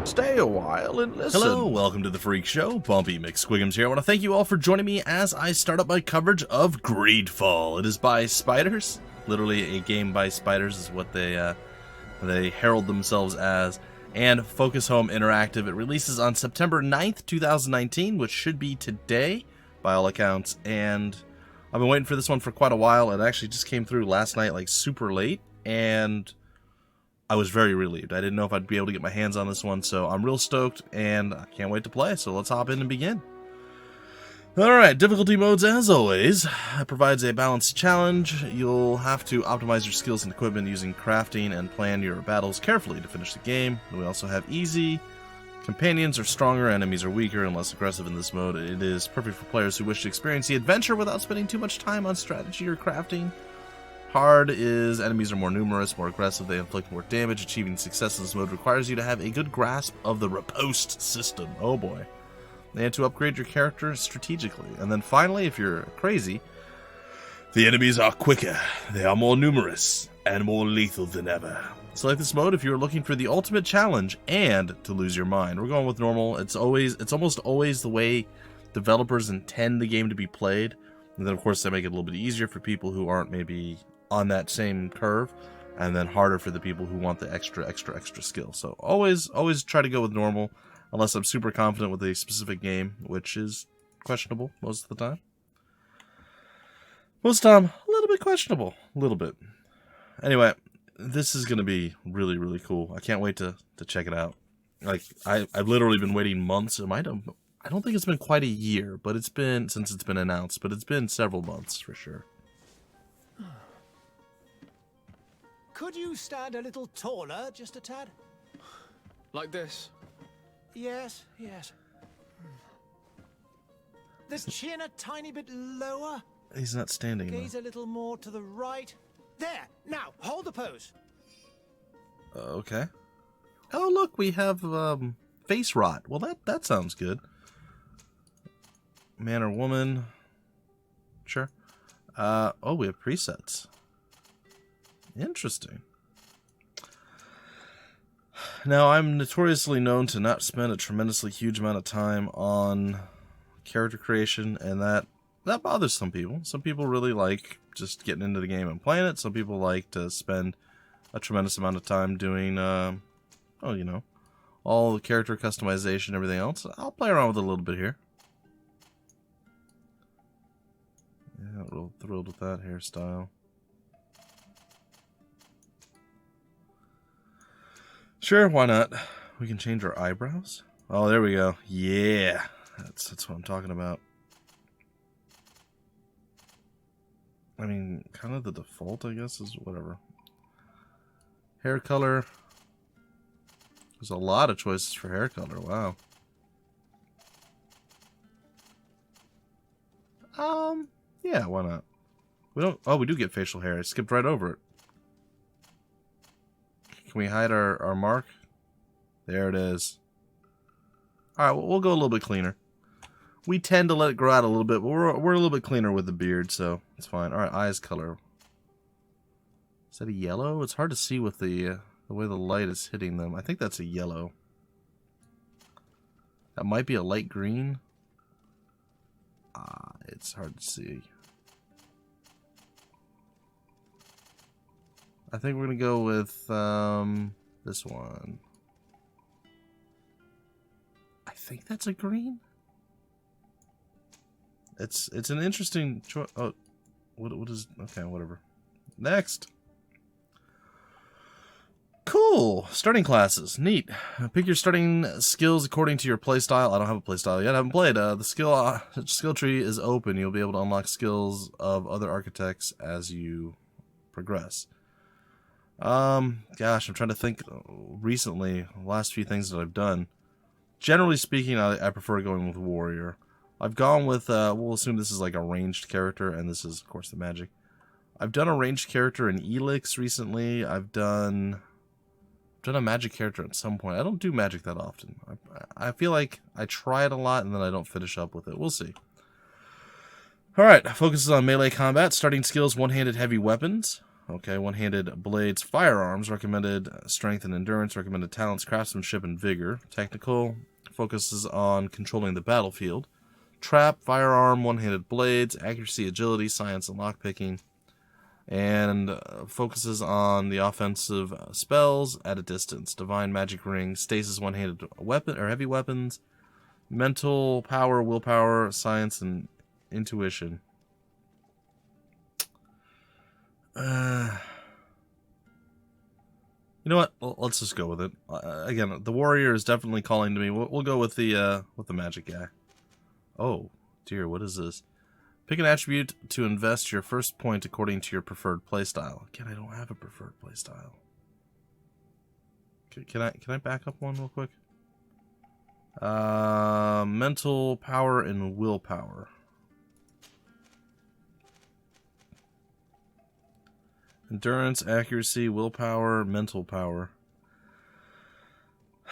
Stay a while and listen. Hello, welcome to the Freak Show. Bumpy McSquigums here. I want to thank you all for joining me as I start up my coverage of Greedfall. It is by spiders. Literally, a game by spiders is what they herald themselves as. And Focus Home Interactive. It releases on September 9th, 2019, which should be today, by all accounts. And I've been waiting for this one for quite a while. It actually just came through last night, like super late, and I was very relieved. I didn't know if I'd be able to get my hands on this one, so I'm real stoked, and I can't wait to play, so let's hop in and begin. Alright, difficulty modes as always. It provides a balanced challenge. You'll have to optimize your skills and equipment using crafting and plan your battles carefully to finish the game. We also have easy. Companions are stronger, enemies are weaker and less aggressive in this mode. It is perfect for players who wish to experience the adventure without spending too much time on strategy or crafting. Hard is enemies are more numerous, more aggressive, they inflict more damage. Achieving success in this mode requires you to have a good grasp of the riposte system. Oh boy. And to upgrade your character strategically. And then finally, if you're crazy, the enemies are quicker, they are more numerous, and more lethal than ever. Select this mode if you're looking for the ultimate challenge and to lose your mind. We're going with normal. It's almost always the way developers intend the game to be played. And then of course they make it a little bit easier for people who aren't maybe on that same curve, and then harder for the people who want the extra skill. So always try to go with normal, unless I'm super confident with a specific game, which is questionable most of the time. Most of the time, a little bit questionable. A little bit. Anyway, this is going to be really, really cool. I can't wait to check it out. Like, I've literally been waiting months. I don't think it's been quite a year, but it's been, since it's been announced, but it's been several months for sure. Could you stand a little taller, just a tad? Like this? Yes. The chin a tiny bit lower. He's not standing. Gaze a little more to the right. There. Now, hold the pose. Okay. Oh, look, we have face rot. Well, that sounds good. Man or woman. Sure. Oh, we have presets. Interesting. Now, I'm notoriously known to not spend a tremendously huge amount of time on character creation, and that bothers some people. Some people really like just getting into the game and playing it. Some people like to spend a tremendous amount of time doing, all the character customization and everything else. I'll play around with it a little bit here. Yeah, real thrilled with that hairstyle. Sure, why not? We can change our eyebrows. Oh, there we go. Yeah, that's what I'm talking about. I mean, kind of the default, I guess, is whatever. Hair color. There's a lot of choices for hair color. Wow. Yeah, why not? We don't. Oh, we do get facial hair. I skipped right over it. Can we hide our mark? There it is. Alright, we'll go a little bit cleaner. We tend to let it grow out a little bit, but we're a little bit cleaner with the beard, so it's fine. Alright, eyes color. Is that a yellow? It's hard to see with the way the light is hitting them. I think that's a yellow. That might be a light green. It's hard to see. I think we're going to go with this one. I think that's a green. It's an interesting choice. Oh, what is... Okay, whatever. Next. Cool. Starting classes. Neat. Pick your starting skills according to your playstyle. I don't have a playstyle yet. I haven't played. The skill tree is open. You'll be able to unlock skills of other architects as you progress. Gosh, I'm trying to think recently, the last few things that I've done. Generally speaking, I prefer going with warrior. I've gone with, we'll assume this is like a ranged character, and this is, of course, the magic. I've done a ranged character in Elix recently. I've done a magic character at some point. I don't do magic that often. I feel like I try it a lot, and then I don't finish up with it. We'll see. Alright, focuses on melee combat. Starting skills, one-handed heavy weapons. Okay, one-handed blades, firearms, recommended strength and endurance, recommended talents, craftsmanship, and vigor. Technical focuses on controlling the battlefield. Trap, firearm, one-handed blades, accuracy, agility, science, and lockpicking. And focuses on the offensive spells at a distance. Divine magic ring, stasis, one-handed weapon or heavy weapons, mental power, willpower, science, and intuition. You know what? Let's just go with it. Again, the warrior is definitely calling to me. We'll go with the magic guy. Oh dear, what is this? Pick an attribute to invest your first point according to your preferred playstyle. Again, I don't have a preferred playstyle. Can I back up one real quick? Mental power and willpower. Endurance, accuracy, willpower, mental power.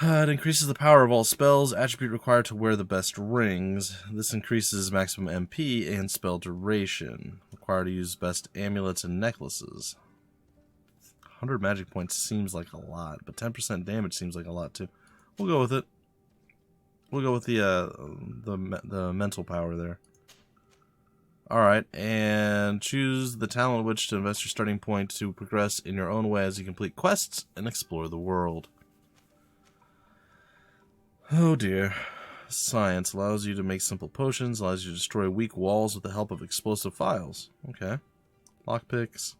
It increases the power of all spells. Attribute required to wear the best rings. This increases maximum MP and spell duration. Required to use best amulets and necklaces. 100 magic points seems like a lot, but 10% damage seems like a lot too. We'll go with it. We'll go with the mental power there. Alright, and choose the talent in which to invest your starting point to progress in your own way as you complete quests and explore the world. Oh dear. Science allows you to make simple potions, allows you to destroy weak walls with the help of explosive files. Okay. Lockpicks.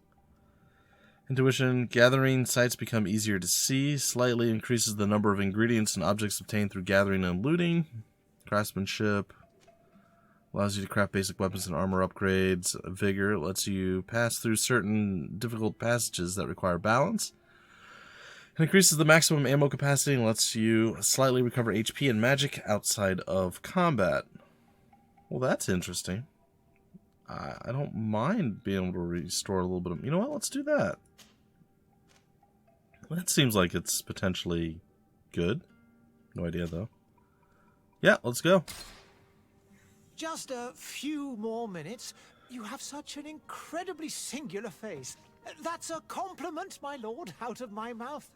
Intuition, gathering sites become easier to see, slightly increases the number of ingredients and objects obtained through gathering and looting. Craftsmanship. Allows you to craft basic weapons and armor upgrades. Vigor lets you pass through certain difficult passages that require balance. It increases the maximum ammo capacity and lets you slightly recover HP and magic outside of combat. Well, that's interesting. I don't mind being able to restore a little bit of... You know what? Let's do that. That seems like it's potentially good. No idea, though. Yeah, let's go. Just a few more minutes. You have such an incredibly singular face. That's a compliment, my lord, out of my mouth.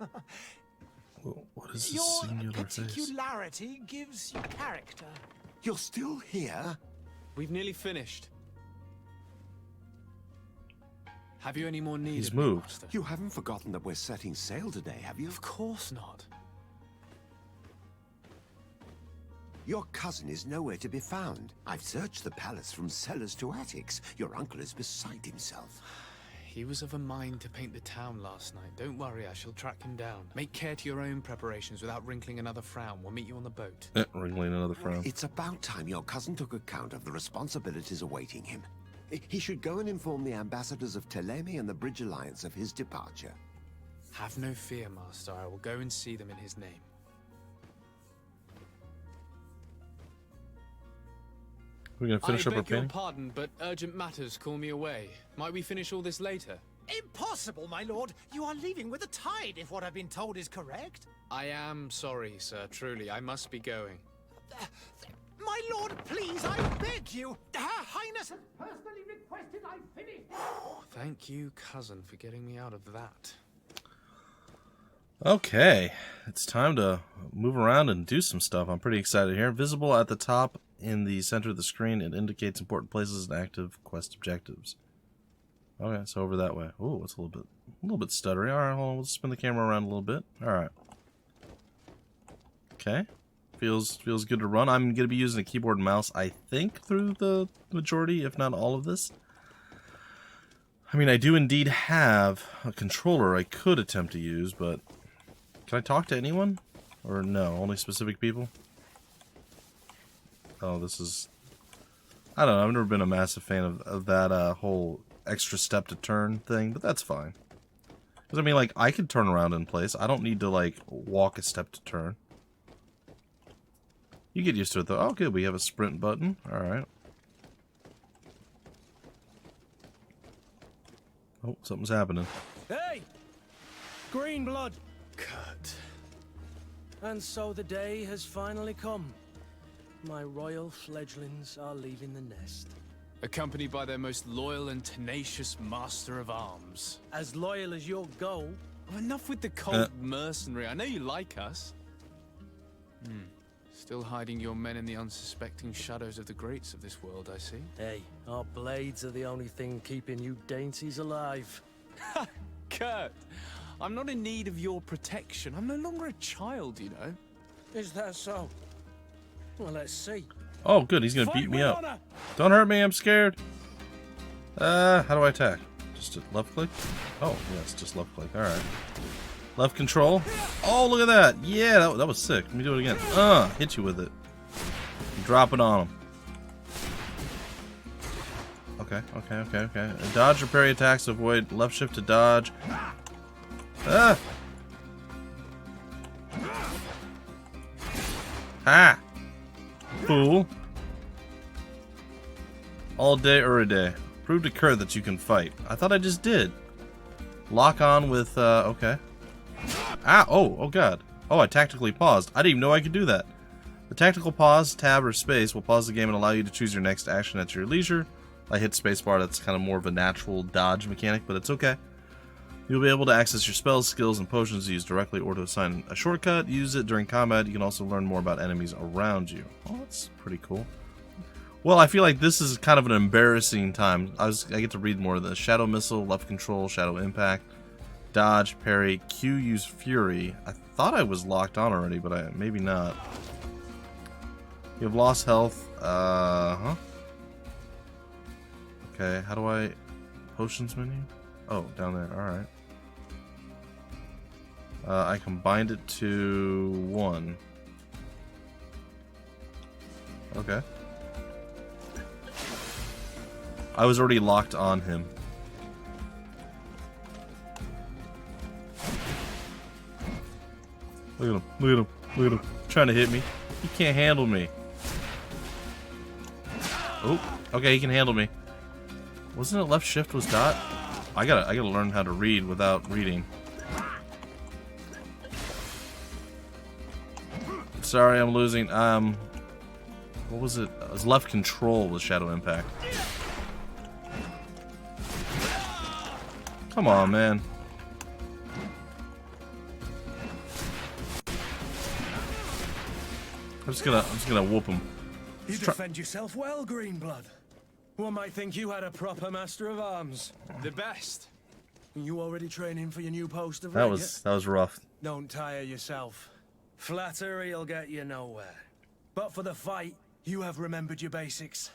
Well, what is this Your singular particularity gives you character. You're still here? We've nearly finished. Have you any more need? He's of me, moved. Master? You haven't forgotten that we're setting sail today, have you? Of course not. Your cousin is nowhere to be found. I've searched the palace from cellars to attics. Your uncle is beside himself. He was of a mind to paint the town last night. Don't worry, I shall track him down. Make care to your own preparations without wrinkling another frown. We'll meet you on the boat. Wrinkling another frown. It's about time your cousin took account of the responsibilities awaiting him. He should go and inform the ambassadors of Telemi and the Bridge Alliance of his departure. Have no fear, Master. I will go and see them in his name. We're gonna finish up our I beg your painting? pardon, but urgent matters call me away. Might we finish all this later? Impossible, my lord. You are leaving with the tide, if what I've been told is correct. I am sorry, sir. Truly, I must be going. My lord, please, I beg you. Her Highness has personally requested I finish. Thank you, cousin, for getting me out of that. Okay, it's time to move around and do some stuff. I'm pretty excited here. Visible at the top in the center of the screen, it indicates important places and active quest objectives. Okay, so over that way. Oh, it's a little bit stuttery. All right, hold on. We'll spin the camera around a little bit. All right. Okay, feels good to run. I'm gonna be using a keyboard and mouse, I think, through the majority, if not all of this. I mean, I do indeed have a controller I could attempt to use, but can I talk to anyone? Or no, only specific people? Oh, this is... I don't know, I've never been a massive fan of that whole extra step to turn thing, but that's fine. Because, I mean, like, I could turn around in place. I don't need to, like, walk a step to turn. You get used to it, though. Oh, good, we have a sprint button. Alright. Oh, something's happening. Hey! Green blood! Kurt. And so the day has finally come. My royal fledglings are leaving the nest. accompanied by their most loyal and tenacious master of arms. As loyal as your gold. Well, enough with the cold mercenary. I know you like us. Still hiding your men in the unsuspecting shadows of the greats of this world, I see. Hey, our blades are the only thing keeping you dainties alive. Kurt, I'm not in need of your protection. I'm no longer a child, you know. Is that so? Well, let's see. Oh, good. He's gonna beat me up. Don't hurt me. I'm scared. How do I attack? Just a left click? Oh, yes, just left click. All right. Left control. Oh, look at that. Yeah, that was sick. Let me do it again. Hit you with it. Drop it on him. Okay. Dodge or parry attacks to avoid. Left shift to dodge. Ha! Fool. All day or a day. Prove to Kurt that you can fight. I thought I just did. Lock on with, okay. Ah, oh god. Oh, I tactically paused. I didn't even know I could do that. The tactical pause, tab, or space will pause the game and allow you to choose your next action at your leisure. I hit spacebar, that's kind of more of a natural dodge mechanic, but it's okay. You'll be able to access your spells, skills, and potions used directly or to assign a shortcut. Use it during combat. You can also learn more about enemies around you. Oh, that's pretty cool. Well, I feel like this is kind of an embarrassing time. I get to read more of the Shadow Missile, left control, Shadow Impact, dodge, parry, Q, use fury. I thought I was locked on already, but maybe not. You have lost health. Okay, how do I... Potions menu? Oh, down there. Alright. I combined it to 1. Okay. I was already locked on him. Look at him. Look at him. Look at him. Trying to hit me. He can't handle me. Oh, okay, he can handle me. Wasn't it left shift was dot? I gotta learn how to read without reading. Sorry, I'm losing. What was it? It was left control with Shadow Impact. Come on, man. I'm just gonna whoop him. You defend yourself well, Greenblood. One might think you had a proper master of arms. The best. You already training for your new post of That was rough. Don't tire yourself. Flattery'll get you nowhere. But for the fight, you have remembered your basics.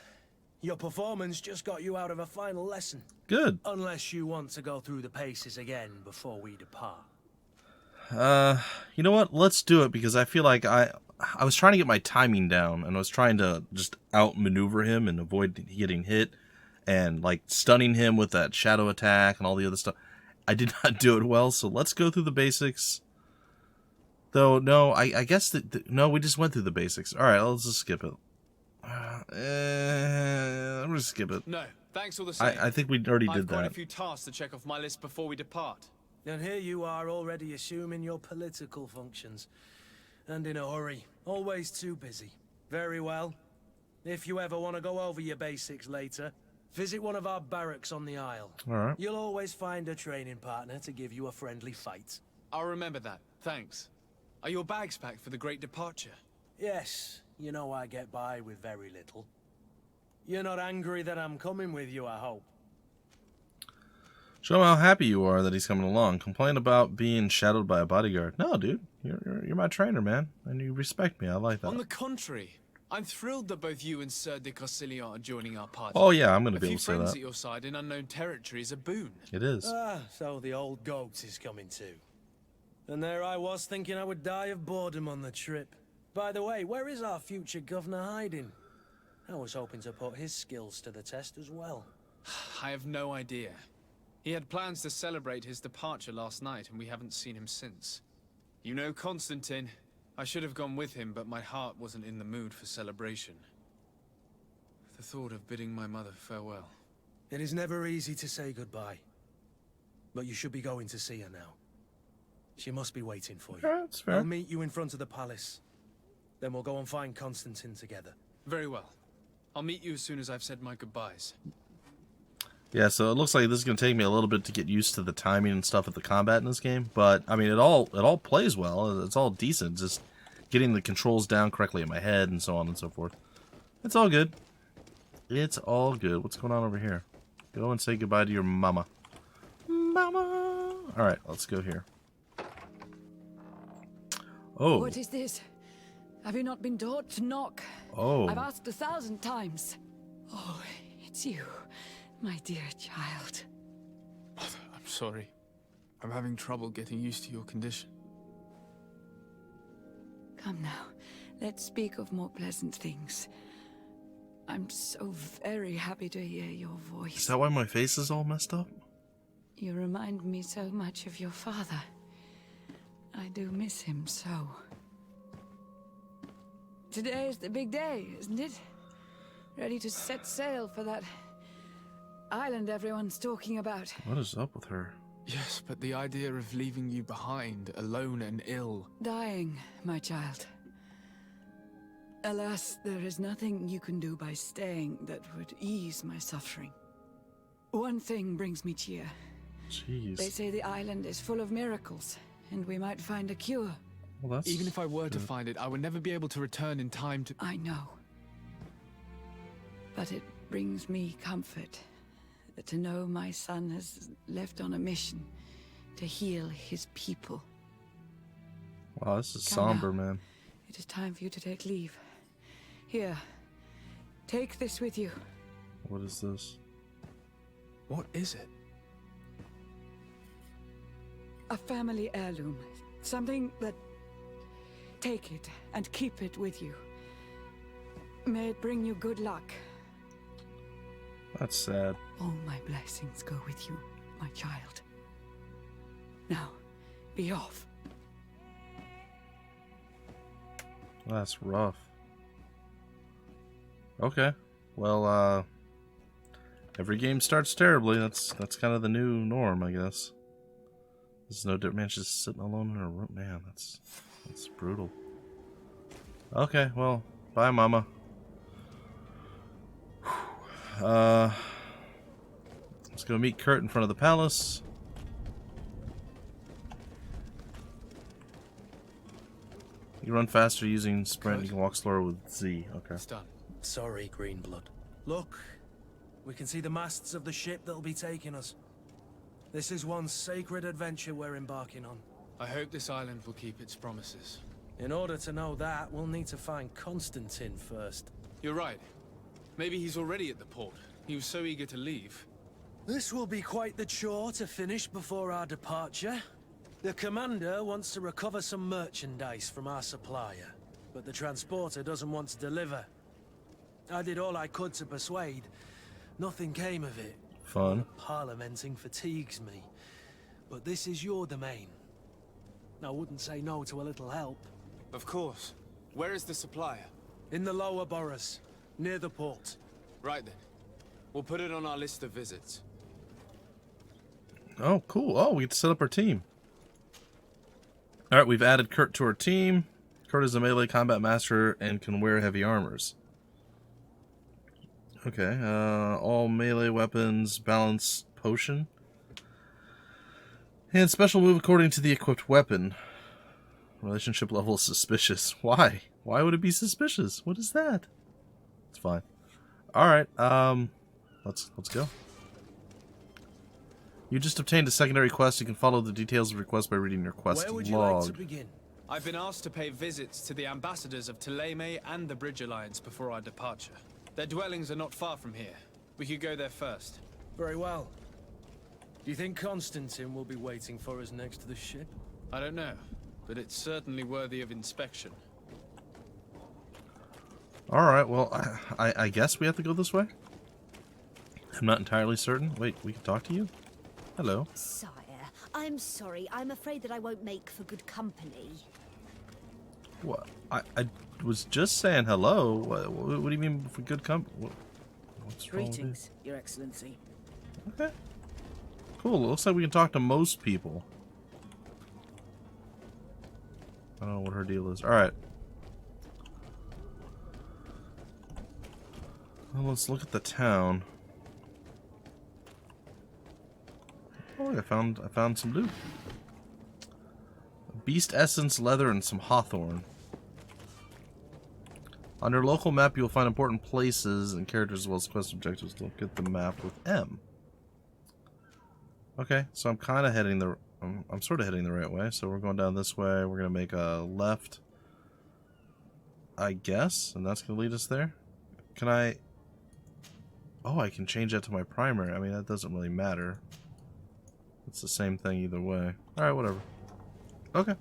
Your performance just got you out of a final lesson. Good. Unless you want to go through the paces again before we depart. You know what? Let's do it because I feel like I was trying to get my timing down and I was trying to just outmaneuver him and avoid getting hit and like stunning him with that shadow attack and all the other stuff. I did not do it well, so let's go through the basics. Though, no, I guess that... No, we just went through the basics. Alright, let's just skip it. I'm gonna skip it. No, thanks all the same. I think we already did I've got that. a few tasks to check off my list before we depart. And here you are already assuming your political functions. And in a hurry. Always too busy. Very well. If you ever want to go over your basics later, visit one of our barracks on the Isle. Alright. You'll always find a training partner to give you a friendly fight. I'll remember that. Thanks. Are your bags packed for the great departure? Yes, you know I get by with very little. You're not angry that I'm coming with you, I hope. Show him how happy you are that he's coming along. Complain about being shadowed by a bodyguard. No, dude. You're my trainer, man. And you respect me. I like that. On the contrary, I'm thrilled that both you and Sir de Cossillion are joining our party. Oh, yeah, I'm going to be A able few to say friends that. at your side in unknown territory is a boon. It is. Ah, so the old goat is coming too. And there I was thinking I would die of boredom on the trip. By the way, where is our future governor hiding? I was hoping to put his skills to the test as well. I have no idea. He had plans to celebrate his departure last night, and we haven't seen him since. You know Constantine. I should have gone with him, but my heart wasn't in the mood for celebration. The thought of bidding my mother farewell. It is never easy to say goodbye. But you should be going to see her now. She must be waiting for you. Yeah, that's fair. I'll meet you in front of the palace. Then we'll go and find Constantine together. Very well. I'll meet you as soon as I've said my goodbyes. Yeah, so it looks like this is going to take me a little bit to get used to the timing and stuff of the combat in this game, but I mean, it all plays well. It's all decent. Just getting the controls down correctly in my head and so on and so forth. It's all good. It's all good. What's going on over here? Go and say goodbye to your mama. Mama. All right, let's go here. Oh. What is this? Have you not been taught to knock? Oh. I've asked 1,000 times. Oh, it's you, my dear child. Mother, I'm sorry. I'm having trouble getting used to your condition. Come now, let's speak of more pleasant things. I'm so very happy to hear your voice. Is that why my face is all messed up? You remind me so much of your father. I do miss him so. Today is the big day, isn't it? Ready to set sail for that island everyone's talking about. What is up with her? Yes, but the idea of leaving you behind, alone and ill. Dying, my child. Alas, there is nothing you can do by staying that would ease my suffering. One thing brings me cheer. Jeez. They say the island is full of miracles, and we might find a cure. Well, that's Even if I were to good. find it, I would never be able to return in time to... I know. But it brings me comfort to know my son has left on a mission to heal his people. Wow, this is Come somber, now. man. It is time for you to take leave. Here, take this with you. What is this? What is it? A family heirloom. Something that... Take it and keep it with you. May it bring you good luck. That's sad. All my blessings go with you, my child. Now, be off. That's rough. Okay. Well, every game starts terribly. That's kind of the new norm, I guess. This is no different. Man, she's just sitting alone in her room. Man, that's brutal. Okay, well, bye, Mama. Let's go meet Kurt in front of the palace. You run faster using sprint. You can walk slower with Z. Okay. It's done. Sorry, Greenblood. Look, we can see the masts of the ship that'll be taking us. This is one sacred adventure we're embarking on. I hope this island will keep its promises. In order to know that, we'll need to find Constantine first. You're right. Maybe he's already at the port. He was so eager to leave. This will be quite the chore to finish before our departure. The commander wants to recover some merchandise from our supplier, but the transporter doesn't want to deliver. I did all I could to persuade. Nothing came of it. Fun. Parliamenting fatigues me. But this is your domain. I wouldn't say no to a little help. Of course. Where is the supplier? In the lower boroughs, near the port. Right then. We'll put it on our list of visits. Oh, cool. Oh, we get to set up our team. Alright, we've added Kurt to our team. Kurt is a melee combat master and can wear heavy armors. Okay, all melee weapons, balanced potion. And special move according to the equipped weapon. Relationship level suspicious. Why? Why would it be suspicious? What is that? It's fine. Alright, let's go. You just obtained a secondary quest. You can follow the details of your quest by reading your quest Where would you log. like to begin? I've been asked to pay visits to the ambassadors of Thélème and the Bridge Alliance before our departure. Their dwellings are not far from here. We could go there first. Very well. Do you think Constantine will be waiting for us next to the ship? I don't know, but it's certainly worthy of inspection. Alright, well, I guess we have to go this way? I'm not entirely certain. Wait, we can talk to you? Hello. Sire, I'm sorry. I'm afraid that I won't make for good company. What? I was just saying hello. What do you mean for good company? What's wrong with Greetings, Your Excellency. you? Okay. Cool. It looks like we can talk to most people. I don't know what her deal is. Alright. Well, let's look at the town. Oh, I found some loot. Beast essence, leather, and some hawthorn. On your local map, you'll find important places and characters as well as quest objectives. Look at the map with M. Okay, so I'm kind of heading the... I'm sort of heading the right way. So we're going down this way. We're going to make a left, I guess. And that's going to lead us there. Can I... Oh, I can change that to my primary. I mean, that doesn't really matter. It's the same thing either way. Alright, whatever. Okay.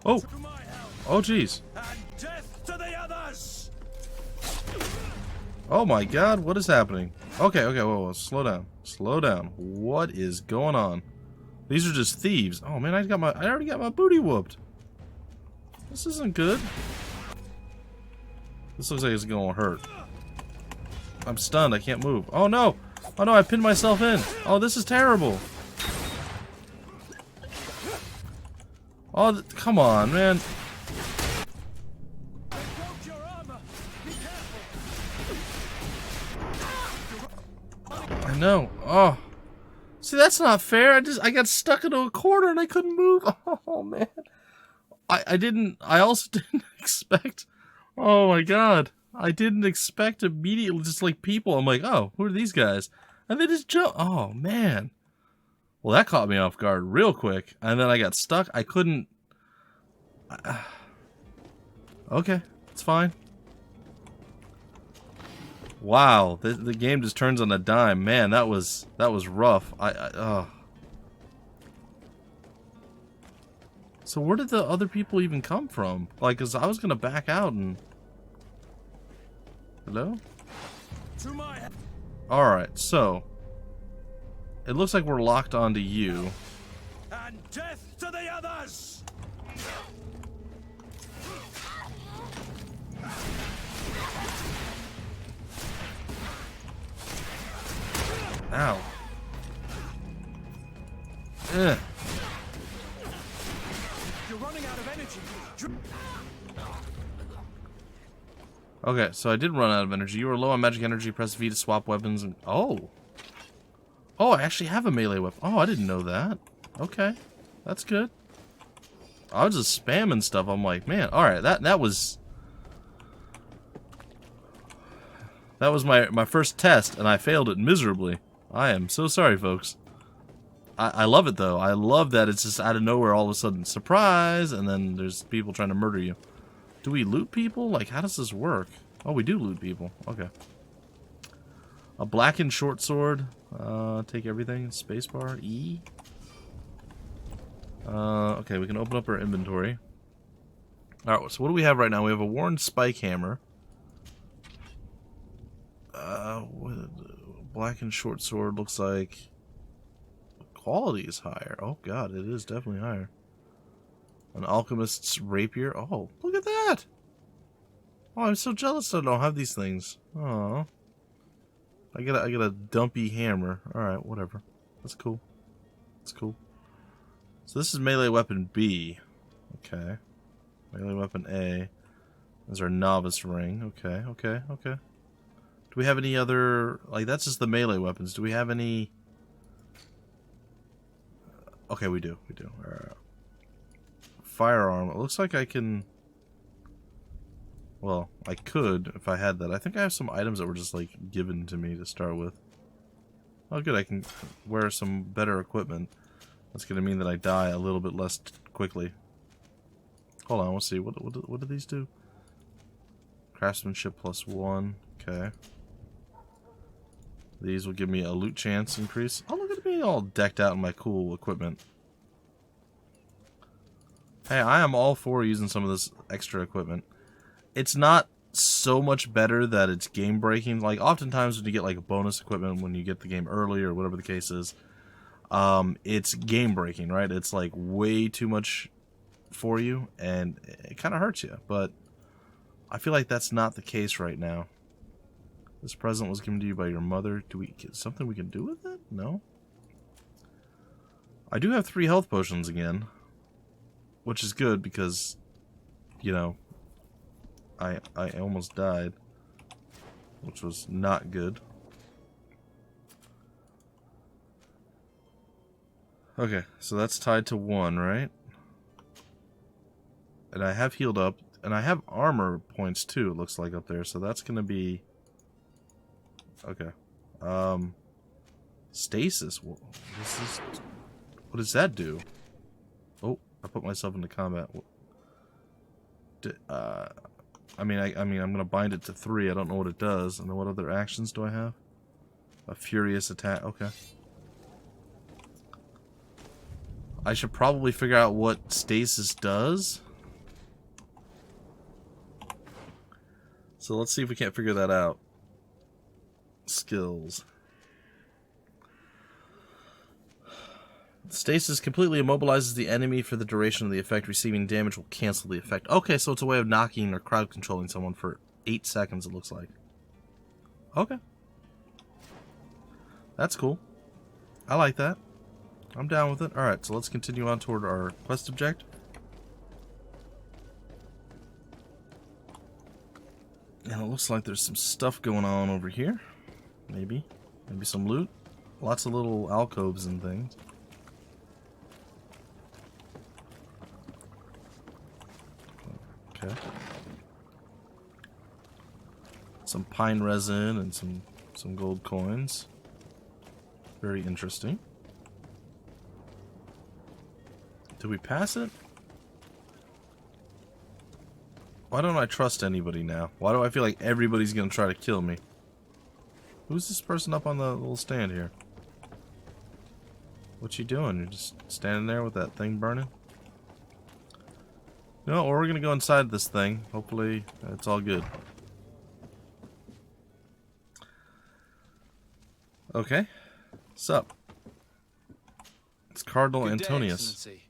Oh! Oh, jeez. Oh my god, what is happening? Okay, whoa, slow down. Slow down. What is going on? These are just thieves. Oh man, I already got my booty whooped. This isn't good. This looks like it's gonna hurt. I'm stunned, I can't move. Oh no! Oh no, I pinned myself in. Oh, this is terrible. Oh, come on, man. I know. Oh. See, that's not fair. I got stuck into a corner and I couldn't move. Oh, man. I also didn't expect... Oh, my God. I didn't expect immediately just, like, people. I'm like, oh, who are these guys? And they just jump. Oh, man. Well, that caught me off guard real quick. And then I got stuck. I couldn't... Okay, it's fine. Wow, the game just turns on a dime. Man, that was rough. So where did the other people even come from? Like, 'cause I was gonna back out and... Hello? Alright, so... It looks like we're locked onto you. And death to the others! Ow. Ugh. You're running out of energy. Okay, so I did run out of energy. You were low on magic energy. Press V to swap weapons. And oh, I actually have a melee weapon. Oh, I didn't know that. Okay, that's good. I was just spamming stuff. I'm like, man. All right, that was my first test, and I failed it miserably. I am so sorry, folks. I love it, though. I love that it's just out of nowhere, all of a sudden, surprise, and then there's people trying to murder you. Do we loot people? Like, how does this work? Oh, we do loot people. Okay. A blackened short sword. Take everything. Spacebar. E. Okay, we can open up our inventory. Alright, so what do we have right now? We have a worn spike hammer. Blackened short sword looks like quality is higher. Oh god, it is definitely higher. An alchemist's rapier. Oh, look at that! Oh, I'm so jealous that I don't have these things. Oh, I got a dumpy hammer. All right, whatever. That's cool. That's cool. So this is melee weapon B. Okay. Melee weapon A. There's our novice ring. Okay, okay, okay. Do we have any other... Like, that's just the melee weapons. Do we have any... Okay, we do. We do. Firearm. It looks like I can... Well, I could if I had that. I think I have some items that were just, like, given to me to start with. Oh, good. I can wear some better equipment. That's going to mean that I die a little bit less quickly. Hold on. Let's see. What do these do? Craftsmanship +1. Okay. These will give me a loot chance increase. Oh, look at me all decked out in my cool equipment. Hey, I am all for using some of this extra equipment. It's not so much better that it's game breaking. Like, oftentimes when you get like a bonus equipment when you get the game early or whatever the case is, it's game breaking, right? It's like way too much for you and it kind of hurts you. But I feel like that's not the case right now. This present was given to you by your mother. Do we get something we can do with it? No. I do have 3 health potions again. which is good because, you know, I almost died, which was not good. Okay, so that's tied to 1, right? And I have healed up, and I have armor points too, it looks like up there, so that's gonna be... Okay. Stasis. What does that do? Oh, I put myself into combat. I mean, I'm gonna bind it to 3. I don't know what it does. And then what other actions do I have? A furious attack. Okay. I should probably figure out what stasis does. So let's see if we can't figure that out. Skills. Stasis completely immobilizes the enemy for the duration of the effect. Receiving damage will cancel the effect. Okay, so it's a way of knocking or crowd controlling someone for 8 seconds, it looks like. Okay. That's cool. I like that. I'm down with it. Alright, so let's continue on toward our quest objective. And it looks like there's some stuff going on over here. Maybe. Maybe some loot. Lots of little alcoves and things. Okay. Some pine resin and some gold coins. Very interesting. Did we pass it? Why don't I trust anybody now? Why do I feel like everybody's gonna try to kill me? Who's this person up on the little stand here? What you doing? You're just standing there with that thing burning? No, we're gonna go inside this thing. Hopefully, it's all good. Okay. Sup? It's Cardinal Good day, Antonius. Excellency.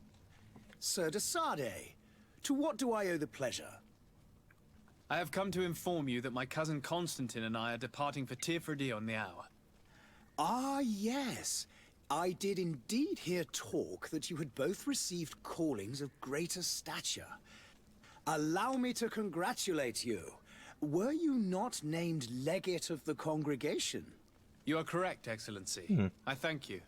Sir de Sade, to what do I owe the pleasure? I have come to inform you that my cousin Constantine and I are departing for Tirfredi on the hour. Ah, yes. I did indeed hear talk that you had both received callings of greater stature. Allow me to congratulate you. Were you not named legate of the congregation? You are correct, Excellency. I thank you.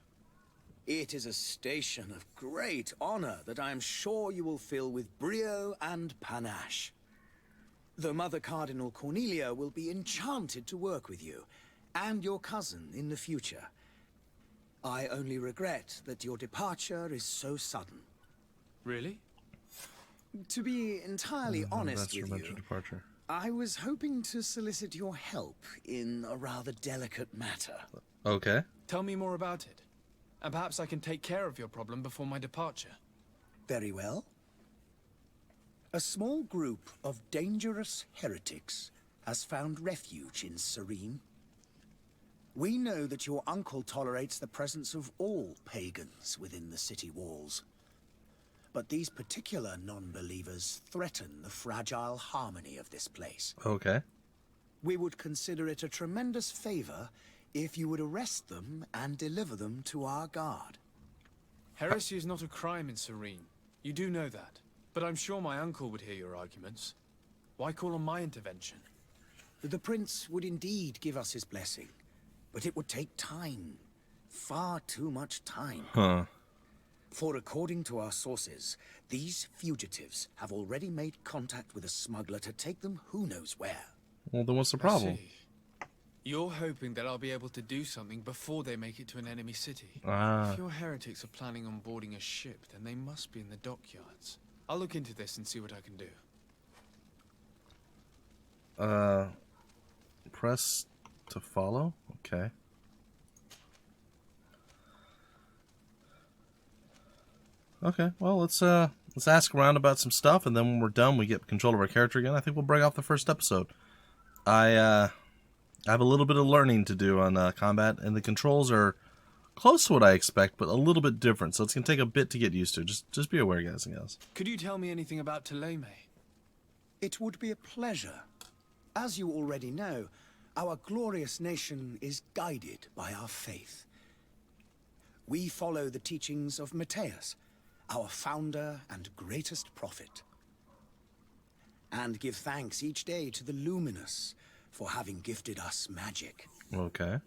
It is a station of great honor that I am sure you will fill with brio and panache. The Mother Cardinal Cornelia will be enchanted to work with you, and your cousin in the future. I only regret that your departure is so sudden. Really? To be entirely honest with That's your you, departure. I was hoping to solicit your help in a rather delicate matter. Okay. Tell me more about it. And perhaps I can take care of your problem before my departure. Very well. A small group of dangerous heretics has found refuge in Serene. We know that your uncle tolerates the presence of all pagans within the city walls. But these particular non-believers threaten the fragile harmony of this place. Okay. We would consider it a tremendous favor if you would arrest them and deliver them to our guard. Heresy is not a crime in Serene. You do know that. But I'm sure my uncle would hear your arguments. Why call on my intervention? The prince would indeed give us his blessing, but it would take time. Far too much time. Huh. For according to our sources, these fugitives have already made contact with a smuggler to take them who knows where. Well, then what's the I problem? see. You're hoping that I'll be able to do something before they make it to an enemy city. Ah. If your heretics are planning on boarding a ship, then they must be in the dockyards. I'll look into this and see what I can do. Press to follow? Okay. Okay, well, let's ask around about some stuff, and then when we're done, we get control of our character again. I think we'll break off the first episode. I have a little bit of learning to do on combat, and the controls are close to what I expect, but a little bit different, so it's going to take a bit to get used to. Just be aware, guys and gals. Could you tell me anything about Thélème? It would be a pleasure. As you already know, our glorious nation is guided by our faith. We follow the teachings of Matthias, our founder and greatest prophet. And give thanks each day to the Luminous for having gifted us magic. Okay.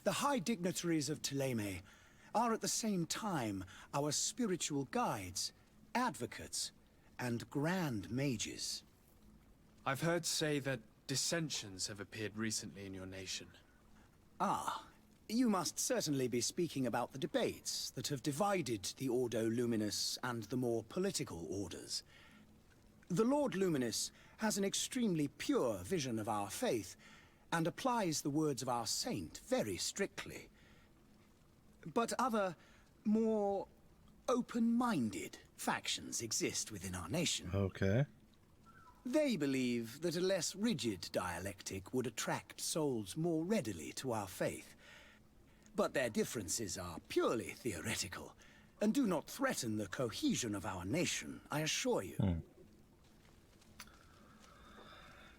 The high dignitaries of Thélème are at the same time our spiritual guides, advocates, and grand mages. I've heard say that dissensions have appeared recently in your nation. Ah, you must certainly be speaking about the debates that have divided the Ordo Luminous and the more political orders. The Lord Luminous has an extremely pure vision of our faith and applies the words of our saint very strictly. But other, more open-minded factions exist within our nation. Okay. They believe that a less rigid dialectic would attract souls more readily to our faith. But their differences are purely theoretical and do not threaten the cohesion of our nation, I assure you.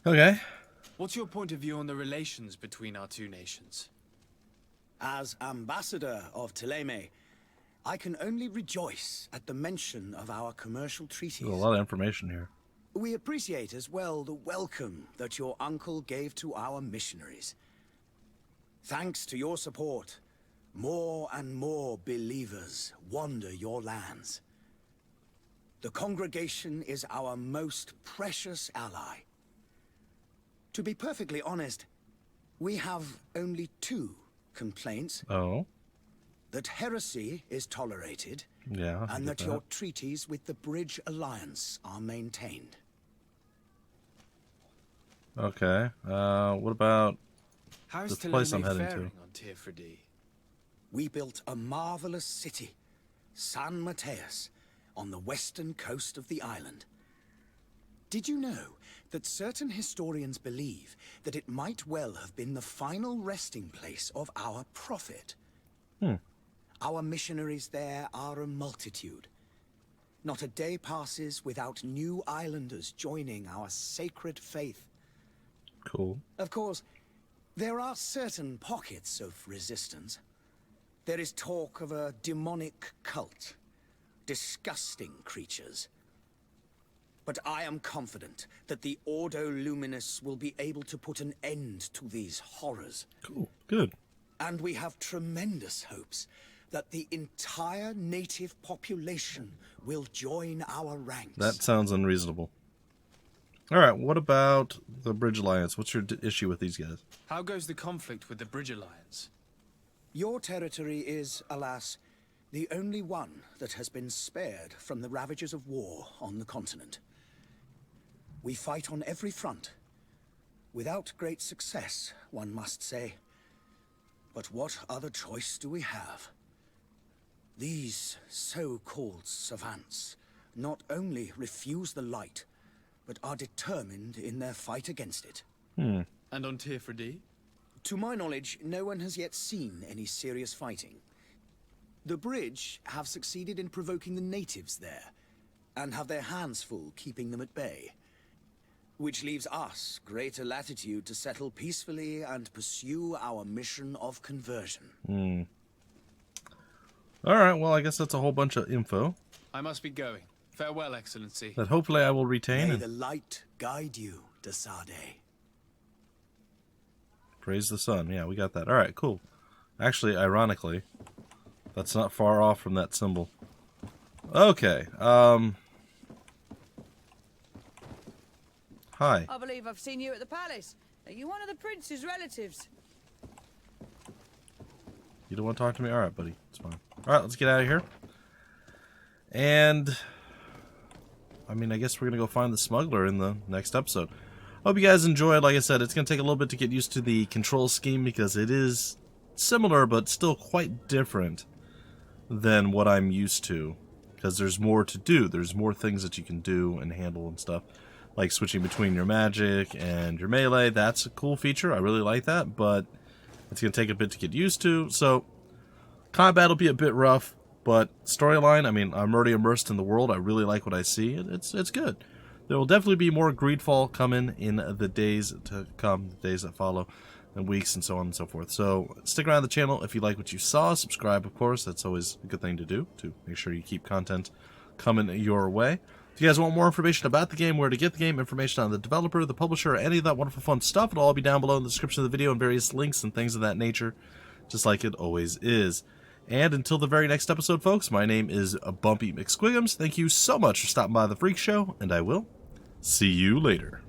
Okay. What's your point of view on the relations between our two nations? As ambassador of Thélème, I can only rejoice at the mention of our commercial treaties. There's a lot of information here. We appreciate as well the welcome that your uncle gave to our missionaries. Thanks to your support, more and more believers wander your lands. The congregation is our most precious ally. To be perfectly honest, we have only 2 complaints. Oh. That heresy is tolerated, Yeah. I and get that your treaties with the Bridge Alliance are maintained. Okay. What about How's the place I'm Thélème heading faring to? on Tearfredi? We built a marvelous city, San Mateus, on the western coast of the island. Did you know that certain historians believe that it might well have been the final resting place of our prophet? Our missionaries there are a multitude. Not a day passes without new islanders joining our sacred faith. Cool. Of course, there are certain pockets of resistance. There is talk of a demonic cult. Disgusting creatures. But I am confident that the Ordo Luminous will be able to put an end to these horrors. Cool. Good. And we have tremendous hopes that the entire native population will join our ranks. That sounds unreasonable. All right. What about the Bridge Alliance? What's your issue with these guys? How goes the conflict with the Bridge Alliance? Your territory is, alas, the only one that has been spared from the ravages of war on the continent. We fight on every front. Without great success, one must say. But what other choice do we have? These so-called savants not only refuse the light, but are determined in their fight against it. And on Tearfredi? To my knowledge, no one has yet seen any serious fighting. The Bridge have succeeded in provoking the natives there, and have their hands full keeping them at bay. Which leaves us greater latitude to settle peacefully and pursue our mission of conversion. All right. Well, I guess that's a whole bunch of info I must be going. Farewell, Excellency. that hopefully I will retain. May And the light guide you, de Sade. praise the sun. Yeah, we got that. All right. Cool. Actually, ironically, that's not far off from that symbol. Okay. Hi. I believe I've seen you at the palace. Are you one of the prince's relatives? You don't want to talk to me? All right, buddy. It's fine. All right, let's get out of here. And, I mean, I guess we're going to go find the smuggler in the next episode. Hope you guys enjoyed. Like I said, it's going to take a little bit to get used to the control scheme because it is similar but still quite different than what I'm used to. Because there's more to do. There's more things that you can do and handle and stuff. Like switching between your magic and your melee. That's a cool feature. I really like that, but it's going to take a bit to get used to. So, combat will be a bit rough, but storyline, I mean, I'm already immersed in the world. I really like what I see. It's good. There will definitely be more Greedfall coming in the days to come, the days that follow. and weeks and so on and so forth. So stick around the channel if you like what you saw. Subscribe, of course. That's always a good thing to do to make sure you keep content coming your way. If you guys want more information about the game, where to get the game, information on the developer, the publisher, or any of that wonderful fun stuff, it'll all be down below in the description of the video and various links and things of that nature, just like it always is. And until the very next episode, folks, my name is Bumpy McSquigums. Thank you so much for stopping by the Freak Show, and I will see you later.